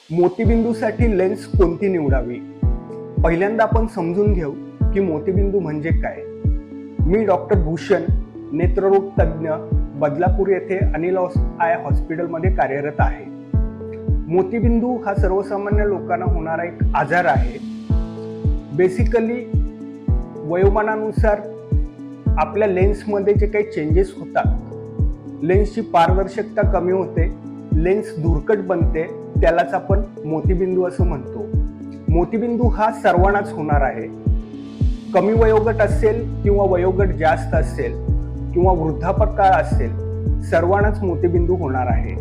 मोतीबिंदूसाठी lens कोणती निवडावी? पहिल्यांदा आपण समजून घेऊ की मोतीबिंदू म्हणजे काय. मी डॉक्टर भूषण, नेत्ररोग तज्ज्ञ, बदलापूर येथे अनिल आय हॉस्पिटलमध्ये कार्यरत आहे. मोतीबिंदू हा सर्वसामान्य लोकांना होणारा एक आजार आहे. बेसिकली वयोमानानुसार आपल्या लेन्समध्ये जे काही चेंजेस होतात, लेन्सची पारदर्शकता कमी होते, लेन्स धुरकट बनते, त्यालाच आपण मोतीबिंदू असं म्हणतो. मोतीबिंदू हा सर्वांनाच होणार आहे. कमी वयोगट असेल किंवा वयोगट जास्त असेल किंवा वृद्धापकाळ असेल, सर्वांनाच मोतीबिंदू होणार आहे.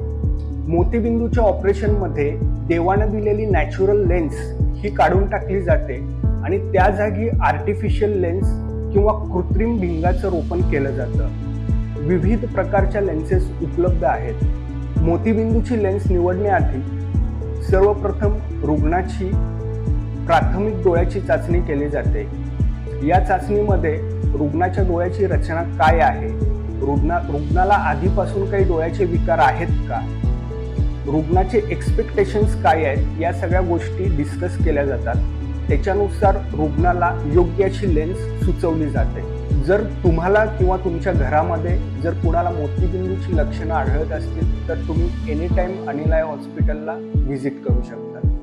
मोतीबिंदूच्या ऑपरेशनमध्ये देवानं दिलेली नॅचरल लेन्स ही काढून टाकली जाते आणि त्या जागी आर्टिफिशियल लेन्स किंवा कृत्रिम भिंगाचं रोपण केलं जातं. विविध प्रकारच्या लेन्सेस उपलब्ध आहेत. मोतीबिंदूची लेन्स निवडण्याआधी सर्वप्रथम रुग्णाची प्राथमिक डोळ्याची चाचणी केली जाते. या चाचणीमध्ये रुग्णाच्या डोळ्याची रचना काय आहे, रुग्णाला आधीपासून काही डोळ्याचे विकार आहेत का, रुग्णाचे एक्सपेक्टेशन्स काय आहेत, या सगळ्या गोष्टी डिस्कस केल्या जातात. त्याच्यानुसार रुग्णाला योग्य अशी लेन्स सुचवली जाते. जर तुम्हाला किंवा तुमच्या घरामध्ये जर कुणाला मोतीबिंदूची लक्षणं आढळत असतील तर तुम्ही एनी टाइम अनिल आय हॉस्पिटलला व्हिजिट करू शकता.